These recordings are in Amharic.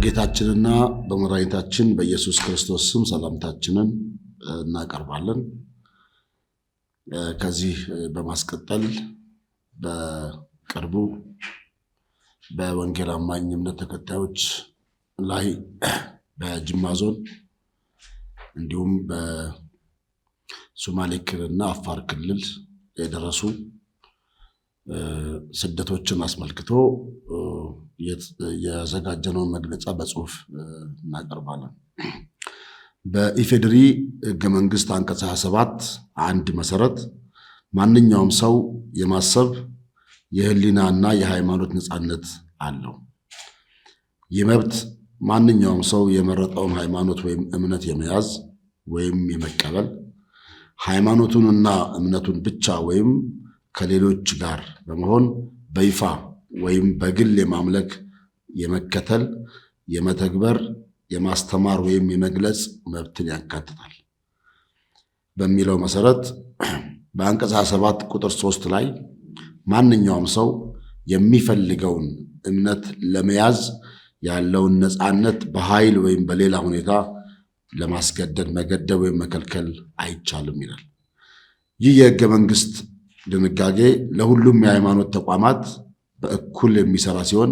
በጌታችንና በመድኃኒታችን በኢየሱስ ክርስቶስ ስም ሰላምታችንን እናቀርባለን። ከዚህ በማስቀጠል በቅርቡ በወንጌል አማኝ እምነት ተከታዮች ላይ በጅማ ዞን እንዲሁም በሶማሌ ክልልና አፋር ክልል የደረሱ ስደቶችን አስመልክቶ የዘጋጀነውን መግለጫ በጽሁፍ እናቀርባለን። በኢፌዴሪ ሕገ መንግሥት አንቀጽ 27 1 መሰረት ማንኛውም ሰው የማሰብ የህሊናና የሃይማኖት ነፃነት አለው። ይህ መብት ማንኛውም ሰው የመረጠውን ሃይማኖት ወይም እምነት የመያዝ ወይም የመቀበል ሃይማኖቱንና እምነቱን ብቻ ወይም ከሌሎች ጋር በመሆን በይፋ ወይም በግል የማምለክ፣ የመከተል፣ የመተግበር፣ የማስተማር ወይም የመግለጽ መብትን ያካትታል በሚለው መሰረት በአንቀጽ 27 ቁጥር 3 ላይ ማንኛውም ሰው የሚፈልገውን እምነት ለመያዝ ያለውን ነፃነት በኃይል ወይም በሌላ ሁኔታ ለማስገደድ፣ መገደብ ወይም መከልከል አይቻልም ይላል። ይህ የሕገ መንግሥት ድንጋጌ ለሁሉም የሃይማኖት ተቋማት በእኩል የሚሰራ ሲሆን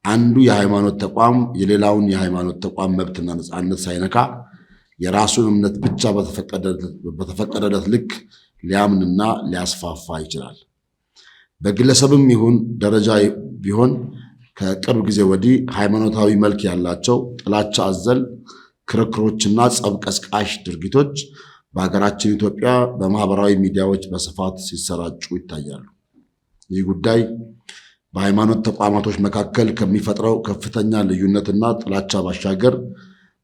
አንዱ የሃይማኖት ተቋም የሌላውን የሃይማኖት ተቋም መብትና ነፃነት ሳይነካ የራሱን እምነት ብቻ በተፈቀደለት ልክ ሊያምንና ሊያስፋፋ ይችላል። በግለሰብም ይሁን ደረጃ ቢሆን ከቅርብ ጊዜ ወዲህ ሃይማኖታዊ መልክ ያላቸው ጥላቻ አዘል ክርክሮችና ጸብ ቀስቃሽ ድርጊቶች በሀገራችን ኢትዮጵያ በማህበራዊ ሚዲያዎች በስፋት ሲሰራጩ ይታያሉ። ይህ ጉዳይ በሃይማኖት ተቋማቶች መካከል ከሚፈጥረው ከፍተኛ ልዩነትና ጥላቻ ባሻገር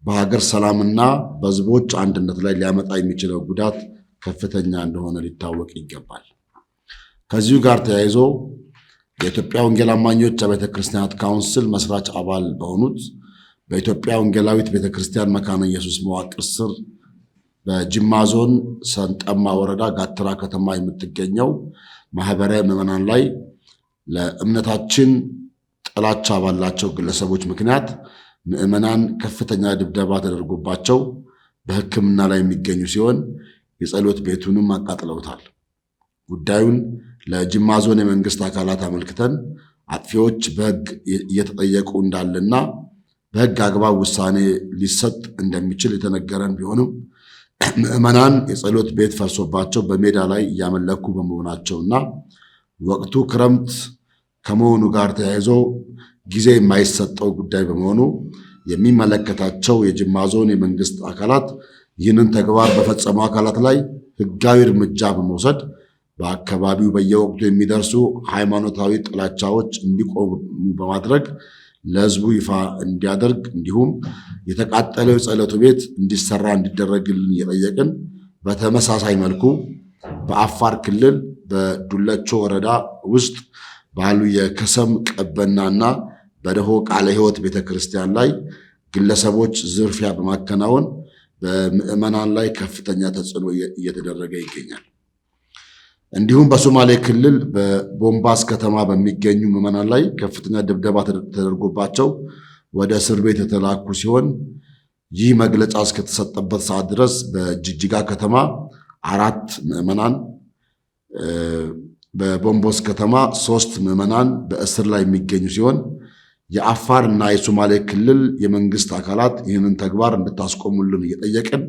በሀገር ሰላምና በሕዝቦች አንድነት ላይ ሊያመጣ የሚችለው ጉዳት ከፍተኛ እንደሆነ ሊታወቅ ይገባል። ከዚሁ ጋር ተያይዞ የኢትዮጵያ ወንጌል አማኞች አብያተ ክርስቲያናት ካውንስል መስራች አባል በሆኑት በኢትዮጵያ ወንጌላዊት ቤተክርስቲያን መካነ ኢየሱስ መዋቅር ስር በጅማ ዞን ሰንጠማ ወረዳ ጋትራ ከተማ የምትገኘው ማህበረ ምዕመናን ላይ ለእምነታችን ጥላቻ ባላቸው ግለሰቦች ምክንያት ምዕመናን ከፍተኛ ድብደባ ተደርጎባቸው በሕክምና ላይ የሚገኙ ሲሆን የጸሎት ቤቱንም አቃጥለውታል። ጉዳዩን ለጅማ ዞን የመንግስት አካላት አመልክተን አጥፊዎች በሕግ እየተጠየቁ እንዳለና በሕግ አግባብ ውሳኔ ሊሰጥ እንደሚችል የተነገረን ቢሆንም ምዕመናን የጸሎት ቤት ፈርሶባቸው በሜዳ ላይ እያመለኩ በመሆናቸውና ወቅቱ ክረምት ከመሆኑ ጋር ተያይዞ ጊዜ የማይሰጠው ጉዳይ በመሆኑ የሚመለከታቸው የጅማ ዞን የመንግስት አካላት ይህንን ተግባር በፈጸሙ አካላት ላይ ሕጋዊ እርምጃ በመውሰድ በአካባቢው በየወቅቱ የሚደርሱ ሃይማኖታዊ ጥላቻዎች እንዲቆሙ በማድረግ ለሕዝቡ ይፋ እንዲያደርግ እንዲሁም የተቃጠለው የጸሎቱ ቤት እንዲሰራ እንዲደረግልን እየጠየቅን በተመሳሳይ መልኩ በአፋር ክልል በዱለቾ ወረዳ ውስጥ ባሉ የከሰም ቀበናና በደሆ ቃለ ሕይወት ቤተክርስቲያን ላይ ግለሰቦች ዝርፊያ በማከናወን በምዕመናን ላይ ከፍተኛ ተጽዕኖ እየተደረገ ይገኛል። እንዲሁም በሶማሌ ክልል በቦምባስ ከተማ በሚገኙ ምዕመናን ላይ ከፍተኛ ድብደባ ተደርጎባቸው ወደ እስር ቤት የተላኩ ሲሆን ይህ መግለጫ እስከተሰጠበት ሰዓት ድረስ በጅጅጋ ከተማ 4 ምዕመናን፣ በቦምቦስ ከተማ 3 ምዕመናን በእስር ላይ የሚገኙ ሲሆን የአፋር እና የሶማሌ ክልል የመንግስት አካላት ይህንን ተግባር እንድታስቆሙልን እየጠየቅን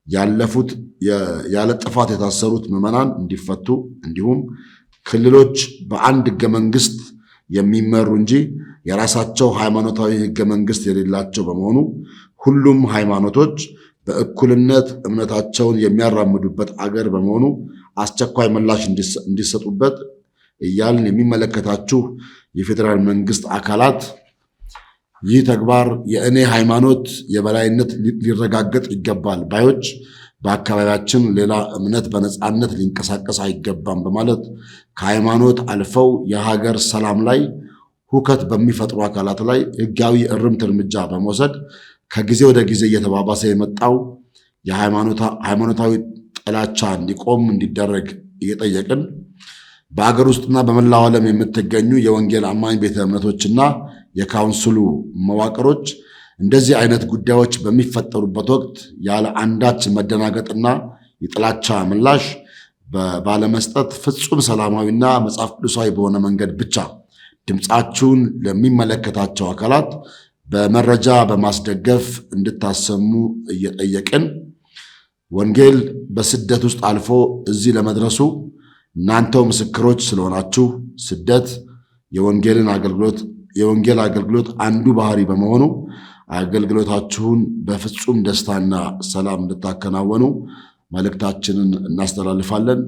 ያለፉት ያለ ጥፋት የታሰሩት ምዕመናን እንዲፈቱ እንዲሁም ክልሎች በአንድ ሕገ መንግሥት የሚመሩ እንጂ የራሳቸው ሃይማኖታዊ ሕገ መንግሥት የሌላቸው በመሆኑ ሁሉም ሃይማኖቶች በእኩልነት እምነታቸውን የሚያራምዱበት አገር በመሆኑ አስቸኳይ ምላሽ እንዲሰጡበት እያልን የሚመለከታችሁ የፌዴራል መንግስት አካላት ይህ ተግባር የእኔ ሃይማኖት የበላይነት ሊረጋገጥ ይገባል ባዮች በአካባቢያችን ሌላ እምነት በነፃነት ሊንቀሳቀስ አይገባም በማለት ከሃይማኖት አልፈው የሀገር ሰላም ላይ ሁከት በሚፈጥሩ አካላት ላይ ሕጋዊ እርምት እርምጃ በመውሰድ ከጊዜ ወደ ጊዜ እየተባባሰ የመጣው የሃይማኖታዊ ጥላቻ እንዲቆም እንዲደረግ እየጠየቅን በአገር ውስጥና በመላው ዓለም የምትገኙ የወንጌል አማኝ ቤተ እምነቶችና የካውንስሉ መዋቅሮች እንደዚህ አይነት ጉዳዮች በሚፈጠሩበት ወቅት ያለ አንዳች መደናገጥና የጥላቻ ምላሽ ባለመስጠት ፍጹም ሰላማዊና መጽሐፍ ቅዱሳዊ በሆነ መንገድ ብቻ ድምፃችሁን ለሚመለከታቸው አካላት በመረጃ በማስደገፍ እንድታሰሙ እየጠየቅን ወንጌል በስደት ውስጥ አልፎ እዚህ ለመድረሱ እናንተው ምስክሮች ስለሆናችሁ ስደት የወንጌል አገልግሎት አንዱ ባህሪ በመሆኑ አገልግሎታችሁን በፍጹም ደስታና ሰላም እንድታከናወኑ መልእክታችንን እናስተላልፋለን።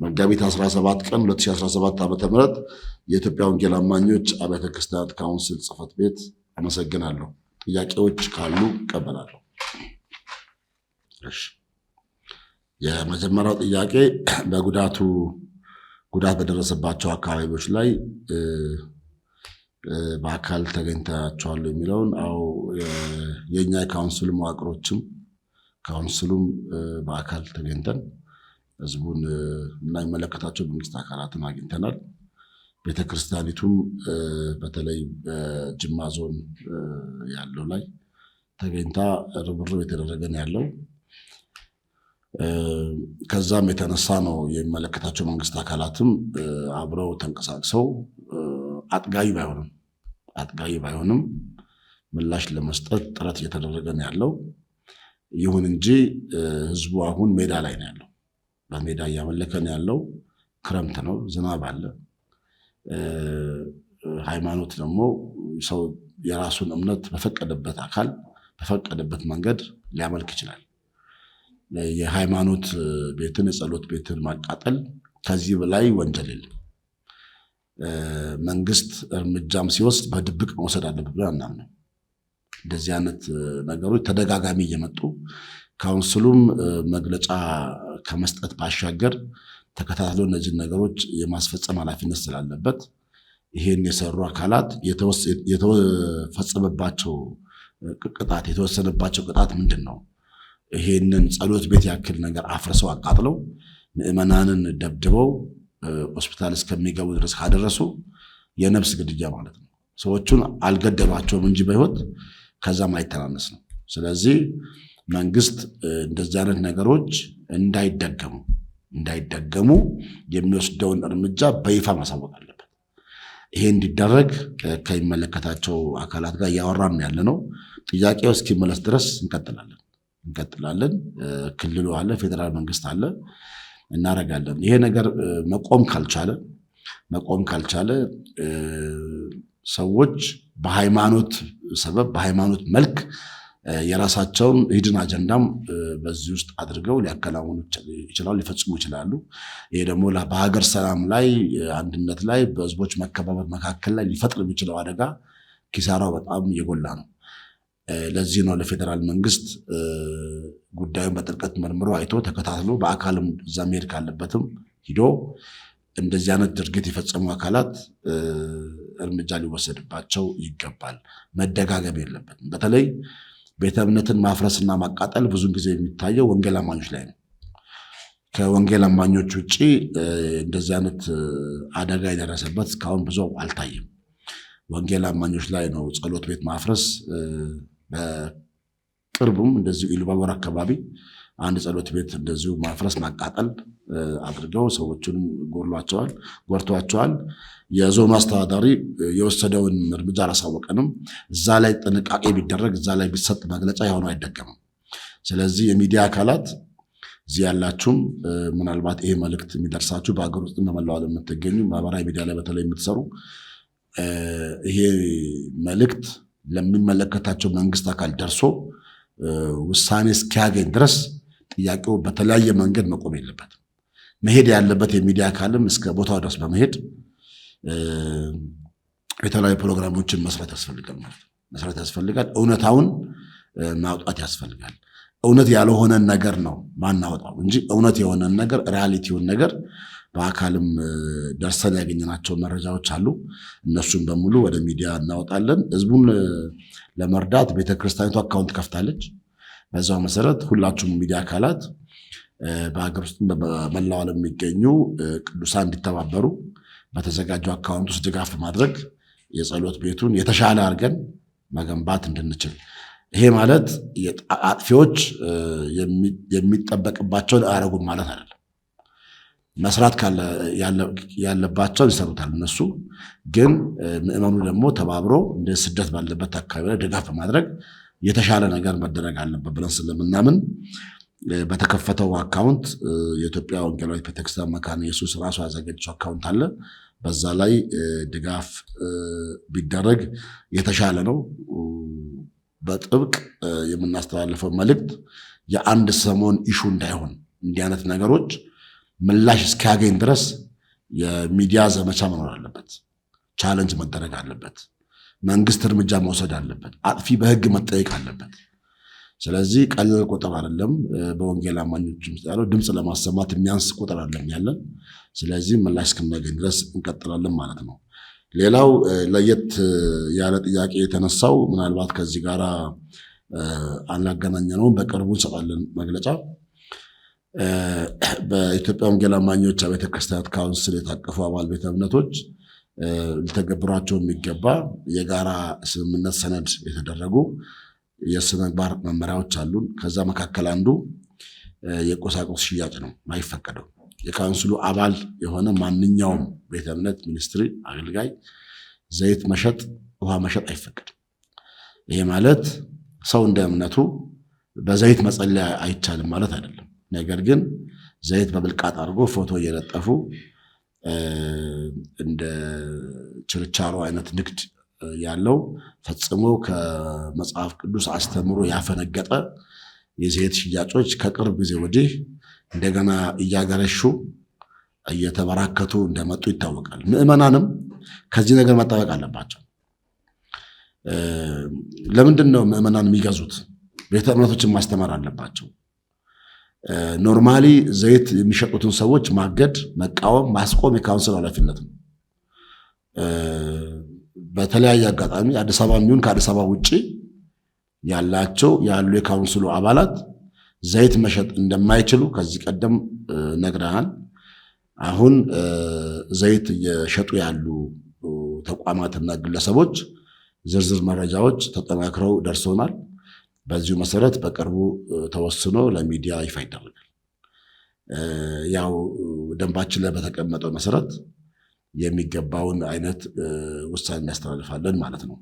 መጋቢት 17 ቀን 2017 ዓ.ም የኢትዮጵያ ወንጌል አማኞች አብያተ ክርስቲያናት ካውንስል ጽሕፈት ቤት። አመሰግናለሁ። ጥያቄዎች ካሉ እቀበላለሁ። የመጀመሪያው ጥያቄ ጉዳት በደረሰባቸው አካባቢዎች ላይ በአካል ተገኝታችኋል የሚለውን፣ አዎ የኛ የካውንስሉ መዋቅሮችም ካውንስሉም በአካል ተገኝተን ህዝቡን እና የሚመለከታቸው መንግስት አካላትን አግኝተናል። ቤተክርስቲያኒቱም በተለይ በጅማ ዞን ያለው ላይ ተገኝታ ርብርብ የተደረገ ነው ያለው። ከዛም የተነሳ ነው የሚመለከታቸው መንግስት አካላትም አብረው ተንቀሳቅሰው አጥጋቢ ባይሆንም ምላሽ ለመስጠት ጥረት እየተደረገ ነው ያለው። ይሁን እንጂ ህዝቡ አሁን ሜዳ ላይ ነው ያለው። በሜዳ እያመለከ ነው ያለው። ክረምት ነው፣ ዝናብ አለ። ሃይማኖት ደግሞ ሰው የራሱን እምነት በፈቀደበት አካል በፈቀደበት መንገድ ሊያመልክ ይችላል። የሃይማኖት ቤትን የጸሎት ቤትን ማቃጠል ከዚህ በላይ ወንጀል የለም። መንግስት እርምጃም ሲወስድ በድብቅ መውሰድ አለበት ብለን አናምንም። እንደዚህ አይነት ነገሮች ተደጋጋሚ እየመጡ ካውንስሉም መግለጫ ከመስጠት ባሻገር ተከታትሎ እነዚህን ነገሮች የማስፈጸም ኃላፊነት ስላለበት ይሄን የሰሩ አካላት የተወሰነባቸው ቅጣት ምንድን ነው? ይሄንን ጸሎት ቤት ያክል ነገር አፍርሰው አቃጥለው ምዕመናንን ደብድበው ሆስፒታል እስከሚገቡ ድረስ ካደረሱ የነፍስ ግድያ ማለት ነው። ሰዎቹን አልገደሏቸውም እንጂ በህይወት ከዛም አይተናነስ ነው። ስለዚህ መንግስት እንደዚህ አይነት ነገሮች እንዳይደገሙ የሚወስደውን እርምጃ በይፋ ማሳወቅ አለበት። ይሄ እንዲደረግ ከሚመለከታቸው አካላት ጋር እያወራን ያለ ነው። ጥያቄው እስኪመለስ ድረስ እንቀጥላለን። ክልሉ አለ፣ ፌዴራል መንግስት አለ፣ እናደርጋለን። ይሄ ነገር መቆም ካልቻለ ሰዎች በሃይማኖት ሰበብ በሃይማኖት መልክ የራሳቸውን ሂድን አጀንዳም በዚህ ውስጥ አድርገው ሊያከናውኑ ይችላሉ፣ ሊፈጽሙ ይችላሉ። ይሄ ደግሞ በሀገር ሰላም ላይ፣ አንድነት ላይ፣ በህዝቦች መከባበር መካከል ላይ ሊፈጥር የሚችለው አደጋ ኪሳራው በጣም የጎላ ነው። ለዚህ ነው ለፌዴራል መንግስት ጉዳዩን በጥልቀት መርምሮ አይቶ ተከታትሎ በአካልም እዛ መሄድ ካለበትም ሂዶ እንደዚህ አይነት ድርጊት የፈጸሙ አካላት እርምጃ ሊወሰድባቸው ይገባል። መደጋገም የለበትም። በተለይ ቤተ እምነትን ማፍረስና ማቃጠል ብዙን ጊዜ የሚታየው ወንጌል አማኞች ላይ ነው። ከወንጌል አማኞች ውጭ እንደዚህ አይነት አደጋ የደረሰበት እስካሁን ብዙ አልታየም። ወንጌል አማኞች ላይ ነው ጸሎት ቤት ማፍረስ። በቅርቡም እንደዚሁ ኢሉባቦር አካባቢ አንድ ጸሎት ቤት እንደዚሁ ማፍረስ ማቃጠል አድርገው ሰዎቹንም ጎድተዋቸዋል። የዞኑ አስተዳዳሪ የወሰደውን እርምጃ አላሳወቀንም። እዛ ላይ ጥንቃቄ ቢደረግ፣ እዛ ላይ ቢሰጥ መግለጫ የሆነው አይደገምም። ስለዚህ የሚዲያ አካላት እዚህ ያላችሁም ምናልባት ይሄ መልእክት የሚደርሳችሁ በሀገር ውስጥ በመላው ዓለም የምትገኙ ማህበራዊ ሚዲያ ላይ በተለይ የምትሰሩ ይሄ መልእክት ለሚመለከታቸው መንግስት አካል ደርሶ ውሳኔ እስኪያገኝ ድረስ ጥያቄው በተለያየ መንገድ መቆም የለበትም። መሄድ ያለበት የሚዲያ አካልም እስከ ቦታው ድረስ በመሄድ የተለያዩ ፕሮግራሞችን መስራት ያስፈልጋል። እውነታውን ማውጣት ያስፈልጋል። እውነት ያልሆነን ነገር ነው ማናወጣው እንጂ እውነት የሆነን ነገር ሪያሊቲውን ነገር በአካልም ደርሰን ያገኘናቸው መረጃዎች አሉ። እነሱን በሙሉ ወደ ሚዲያ እናወጣለን። ህዝቡን ለመርዳት ቤተክርስቲያኒቱ አካውንት ከፍታለች። በዛው መሰረት ሁላችሁም ሚዲያ አካላት በሀገር ውስጥ በመላው ዓለም የሚገኙ ቅዱሳን እንዲተባበሩ በተዘጋጀው አካውንት ውስጥ ድጋፍ ማድረግ የጸሎት ቤቱን የተሻለ አድርገን መገንባት እንድንችል። ይሄ ማለት አጥፊዎች የሚጠበቅባቸውን አያረጉም ማለት አይደለም። መስራት ያለባቸው ይሰሩታል። እነሱ ግን ምዕመኑ ደግሞ ተባብሮ እንደ ስደት ባለበት አካባቢ ላይ ድጋፍ በማድረግ የተሻለ ነገር መደረግ አለበት ብለን ስለምናምን በተከፈተው አካውንት የኢትዮጵያ ወንጌላዊት ቤተክርስቲያን መካነ ኢየሱስ ራሱ ያዘጋጀው አካውንት አለ። በዛ ላይ ድጋፍ ቢደረግ የተሻለ ነው። በጥብቅ የምናስተላልፈው መልእክት የአንድ ሰሞን ኢሹ እንዳይሆን እንዲህ አይነት ነገሮች ምላሽ እስኪያገኝ ድረስ የሚዲያ ዘመቻ መኖር አለበት። ቻለንጅ መደረግ አለበት። መንግስት እርምጃ መውሰድ አለበት። አጥፊ በህግ መጠየቅ አለበት። ስለዚህ ቀላል ቁጥር አይደለም። በወንጌል አማኞች ውስጥ ያለው ድምፅ ለማሰማት የሚያንስ ቁጥር አይደለም ያለን። ስለዚህ ምላሽ እስክናገኝ ድረስ እንቀጥላለን ማለት ነው። ሌላው ለየት ያለ ጥያቄ የተነሳው ምናልባት ከዚህ ጋር አላገናኘነውም፣ በቅርቡ እንሰጣለን መግለጫ። በኢትዮጵያ ወንጌል አማኞች አብያተ ክርስቲያናት ካውንስል የታቀፉ አባል ቤተ እምነቶች ሊተገብሯቸው የሚገባ የጋራ ስምምነት ሰነድ የተደረጉ የሥነ ምግባር መመሪያዎች አሉን። ከዛ መካከል አንዱ የቁሳቁስ ሽያጭ ነው ማይፈቀደው። የካውንስሉ አባል የሆነ ማንኛውም ቤተ እምነት፣ ሚኒስትሪ፣ አገልጋይ ዘይት መሸጥ፣ ውሃ መሸጥ አይፈቀድም። ይሄ ማለት ሰው እንደ እምነቱ በዘይት መጸለይ አይቻልም ማለት አይደለም። ነገር ግን ዘይት በብልቃጥ አድርጎ ፎቶ እየለጠፉ እንደ ችርቻሮ አይነት ንግድ ያለው ፈጽሞ ከመጽሐፍ ቅዱስ አስተምሮ ያፈነገጠ የዘይት ሽያጮች ከቅርብ ጊዜ ወዲህ እንደገና እያገረሹ እየተበራከቱ እንደመጡ ይታወቃል። ምዕመናንም ከዚህ ነገር መጠበቅ አለባቸው። ለምንድን ነው ምዕመናን የሚገዙት? ቤተ እምነቶችን ማስተማር አለባቸው። ኖርማሊ ዘይት የሚሸጡትን ሰዎች ማገድ፣ መቃወም፣ ማስቆም የካውንስል ኃላፊነት ነው። በተለያየ አጋጣሚ አዲስ አበባ የሚሆን ከአዲስ አበባ ውጭ ያሉ የካውንስሉ አባላት ዘይት መሸጥ እንደማይችሉ ከዚህ ቀደም ነግረናል። አሁን ዘይት እየሸጡ ያሉ ተቋማትና ግለሰቦች ዝርዝር መረጃዎች ተጠናክረው ደርሶናል። በዚሁ መሰረት በቅርቡ ተወስኖ ለሚዲያ ይፋ ይደረጋል። ያው ደንባችን ላይ በተቀመጠው መሰረት የሚገባውን አይነት ውሳኔ እናስተላልፋለን ማለት ነው።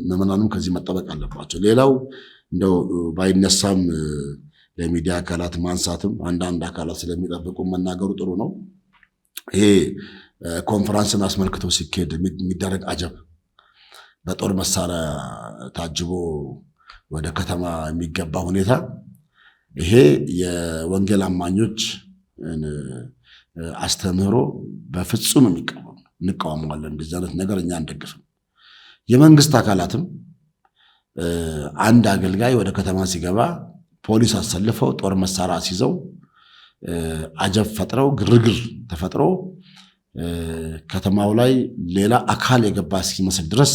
ምዕመናኑም ከዚህ መጠበቅ አለባቸው። ሌላው እንደው ባይነሳም ለሚዲያ አካላት ማንሳትም አንዳንድ አካላት ስለሚጠብቁ መናገሩ ጥሩ ነው። ይሄ ኮንፈረንስን አስመልክቶ ሲካሄድ የሚደረግ አጀብ በጦር መሳሪያ ታጅቦ ወደ ከተማ የሚገባ ሁኔታ፣ ይሄ የወንጌል አማኞች አስተምህሮ በፍጹም እንቃወመዋለን። እንደዚህ አይነት ነገር እኛ አንደግፍም። የመንግስት አካላትም አንድ አገልጋይ ወደ ከተማ ሲገባ ፖሊስ አሰልፈው ጦር መሳሪያ አስይዘው አጀብ ፈጥረው ግርግር ተፈጥሮ ከተማው ላይ ሌላ አካል የገባ እስኪመስል ድረስ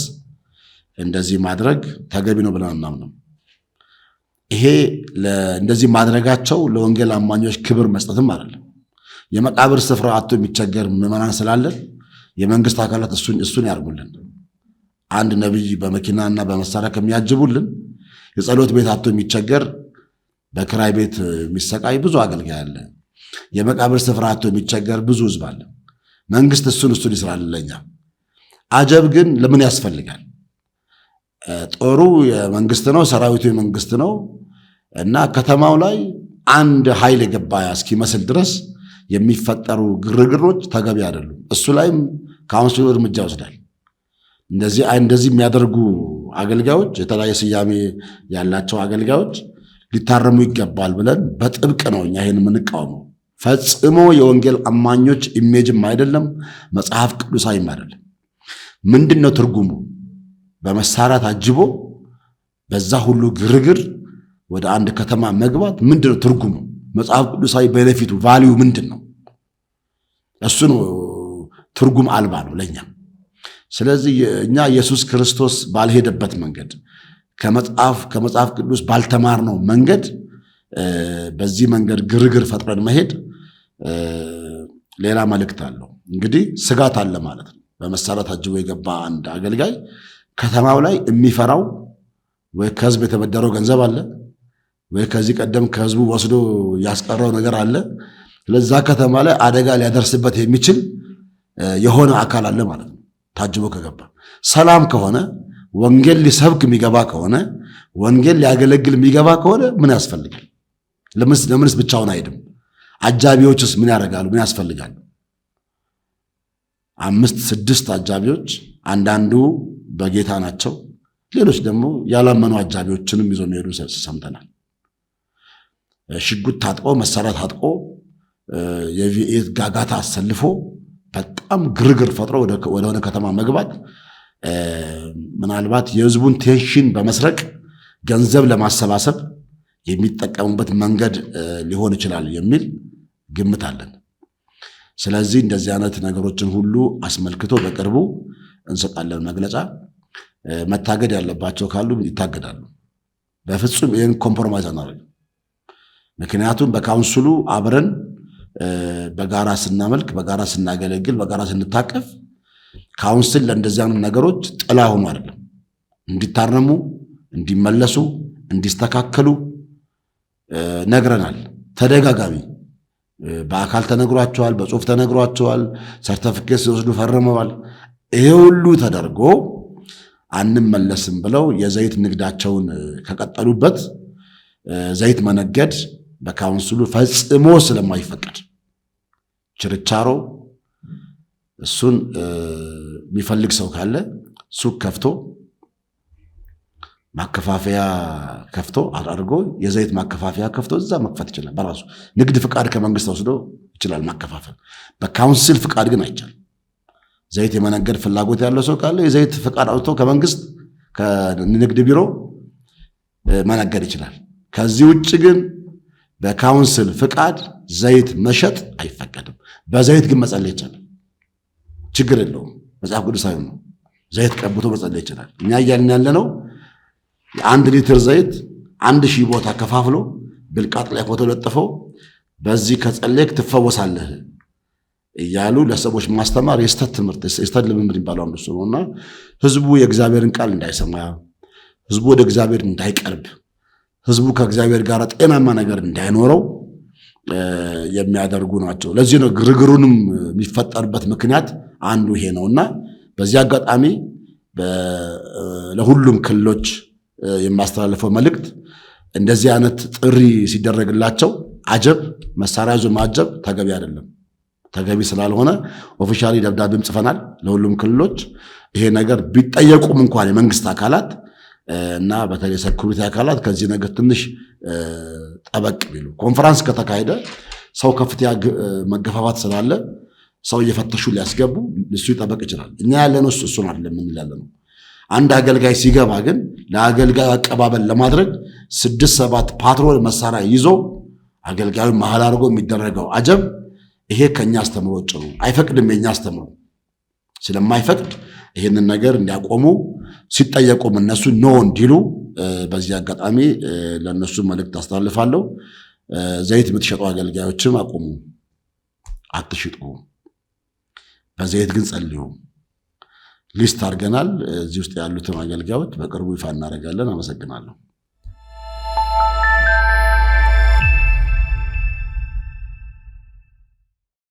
እንደዚህ ማድረግ ተገቢ ነው ብለን አናምንም። ይሄ እንደዚህ ማድረጋቸው ለወንጌል አማኞች ክብር መስጠትም አይደለም። የመቃብር ስፍራ አቶ የሚቸገር ምዕመናን ስላለን የመንግስት አካላት እሱን ያርጉልን። አንድ ነቢይ በመኪናና በመሳሪያ ከሚያጅቡልን የጸሎት ቤት አቶ የሚቸገር በክራይ ቤት የሚሰቃይ ብዙ አገልጋይ አለ። የመቃብር ስፍራ አቶ የሚቸገር ብዙ ህዝብ አለ። መንግስት እሱን ይስራልለኛ። አጀብ ግን ለምን ያስፈልጋል? ጦሩ የመንግስት ነው፣ ሰራዊቱ የመንግስት ነው እና ከተማው ላይ አንድ ኃይል የገባ እስኪመስል ድረስ የሚፈጠሩ ግርግሮች ተገቢ አይደሉም። እሱ ላይም ካውንስሉ እርምጃ ይወስዳል። እንደዚህ የሚያደርጉ አገልጋዮች፣ የተለያየ ስያሜ ያላቸው አገልጋዮች ሊታረሙ ይገባል ብለን በጥብቅ ነው እኛ ይህን የምንቃወመው። ፈጽሞ የወንጌል አማኞች ኢሜጅም አይደለም፣ መጽሐፍ ቅዱሳዊም አይደለም። ምንድን ነው ትርጉሙ? በመሳሪያ ታጅቦ በዛ ሁሉ ግርግር ወደ አንድ ከተማ መግባት ምንድን ነው ትርጉሙ? መጽሐፍ ቅዱሳዊ ቤኔፊቱ ቫልዩ ምንድን ነው? እሱ ነው ትርጉም አልባ ነው ለኛ። ስለዚህ እኛ ኢየሱስ ክርስቶስ ባልሄደበት መንገድ ከመጽሐፍ ቅዱስ ባልተማርነው መንገድ በዚህ መንገድ ግርግር ፈጥረን መሄድ ሌላ መልእክት አለው። እንግዲህ ስጋት አለ ማለት ነው። በመሳሪያ ታጅቦ የገባ አንድ አገልጋይ ከተማው ላይ የሚፈራው ወይ ከህዝብ የተበደረው ገንዘብ አለ ወይ ከዚህ ቀደም ከህዝቡ ወስዶ ያስቀረው ነገር አለ። ለዛ ከተማ ላይ አደጋ ሊያደርስበት የሚችል የሆነ አካል አለ ማለት ነው። ታጅቦ ከገባ ሰላም ከሆነ ወንጌል ሊሰብክ የሚገባ ከሆነ ወንጌል ሊያገለግል የሚገባ ከሆነ ምን ያስፈልጋል? ለምንስ ብቻውን አይሄድም? አጃቢዎችስ ምን ያደርጋሉ? ምን ያስፈልጋሉ? 5 6 አጃቢዎች፣ አንዳንዱ በጌታ ናቸው፣ ሌሎች ደግሞ ያላመኑ አጃቢዎችንም ይዞ የሚሄዱ ሰምተናል። ሽጉጥ ታጥቆ መሳሪያ ታጥቆ የቪኤት ጋጋታ አሰልፎ በጣም ግርግር ፈጥሮ ወደሆነ ከተማ መግባት ምናልባት የህዝቡን ቴንሽን በመስረቅ ገንዘብ ለማሰባሰብ የሚጠቀሙበት መንገድ ሊሆን ይችላል የሚል ግምት አለን። ስለዚህ እንደዚህ አይነት ነገሮችን ሁሉ አስመልክቶ በቅርቡ እንሰጣለን መግለጫ። መታገድ ያለባቸው ካሉ ይታገዳሉ። በፍጹም ይህን ኮምፕሮማይዝ አናደርግም። ምክንያቱም በካውንስሉ አብረን በጋራ ስናመልክ፣ በጋራ ስናገለግል፣ በጋራ ስንታቀፍ ካውንስል ለእንደዚህ አይነት ነገሮች ጥላ ሆኖ አይደለም። እንዲታረሙ፣ እንዲመለሱ፣ እንዲስተካከሉ ነግረናል። ተደጋጋሚ በአካል ተነግሯቸዋል፣ በጽሁፍ ተነግሯቸዋል፣ ሰርተፊኬት ሲወስዱ ፈርመዋል። ይሄ ሁሉ ተደርጎ አንመለስም ብለው የዘይት ንግዳቸውን ከቀጠሉበት ዘይት መነገድ በካውንስሉ ፈጽሞ ስለማይፈቀድ ችርቻሮ እሱን የሚፈልግ ሰው ካለ ሱቅ ከፍቶ ማከፋፈያ ከፍቶ አድርጎ የዘይት ማከፋፈያ ከፍቶ እዛ መክፈት ይችላል። በራሱ ንግድ ፍቃድ ከመንግስት ወስዶ ይችላል ማከፋፈል። በካውንስል ፍቃድ ግን አይቻልም። ዘይት የመነገድ ፍላጎት ያለው ሰው ካለ የዘይት ፍቃድ አውጥቶ ከመንግስት ከንግድ ቢሮ መነገድ ይችላል። ከዚህ ውጭ ግን በካውንስል ፍቃድ ዘይት መሸጥ አይፈቀድም። በዘይት ግን መጸለይ ይቻላል። ችግር የለውም። መጽሐፍ ቅዱሳዊ ነው። ዘይት ቀብቶ መጸለይ ይችላል። እኛ እያልን ያለነው የ1 ሊትር ዘይት 1000 ቦታ ከፋፍሎ ብልቃጥ ላይ ፎቶ ለጥፈው በዚህ ከጸለይክ ትፈወሳለህ እያሉ ለሰዎች ማስተማር የስተት ትምህርት የስተት ልምምድ የሚባለው አንዱ ነውና ህዝቡ የእግዚአብሔርን ቃል እንዳይሰማ፣ ህዝቡ ወደ እግዚአብሔር እንዳይቀርብ፣ ህዝቡ ከእግዚአብሔር ጋር ጤናማ ነገር እንዳይኖረው የሚያደርጉ ናቸው። ለዚህ ነው ግርግሩንም የሚፈጠርበት ምክንያት አንዱ ይሄ ነውና በዚህ አጋጣሚ ለሁሉም ክልሎች የማስተላልፈው መልእክት እንደዚህ አይነት ጥሪ ሲደረግላቸው አጀብ መሳሪያ ይዞ ማጀብ ተገቢ አይደለም። ተገቢ ስላልሆነ ኦፊሻሊ ደብዳቤም ጽፈናል ለሁሉም ክልሎች። ይሄ ነገር ቢጠየቁም እንኳን የመንግስት አካላት እና በተለይ ሴኩሪቲ አካላት ከዚህ ነገር ትንሽ ጠበቅ ቢሉ። ኮንፈረንስ ከተካሄደ ሰው ከፍተኛ መገፋፋት ስላለ ሰው እየፈተሹ ሊያስገቡ እሱ ይጠበቅ ይችላል። እኛ ያለነው እሱን አይደለም ምን ያለነው። አንድ አገልጋይ ሲገባ ግን ለአገልጋዩ አቀባበል ለማድረግ 6-7 ፓትሮል መሳሪያ ይዞ አገልጋዩ መሃል አድርጎ የሚደረገው አጀብ ይሄ ከኛ አስተምሮ ውጭ ነው። አይፈቅድም። የኛ አስተምሮ ስለማይፈቅድ ይሄንን ነገር እንዲያቆሙ ሲጠየቁም እነሱ ኖ እንዲሉ በዚህ አጋጣሚ ለነሱ መልእክት አስተላልፋለሁ። ዘይት የምትሸጡ አገልጋዮችም አቁሙ፣ አትሽጡ። በዘይት ግን ጸልዩ። ሊስት አድርገናል። እዚህ ውስጥ ያሉትን አገልጋዮች በቅርቡ ይፋ እናደርጋለን። አመሰግናለሁ።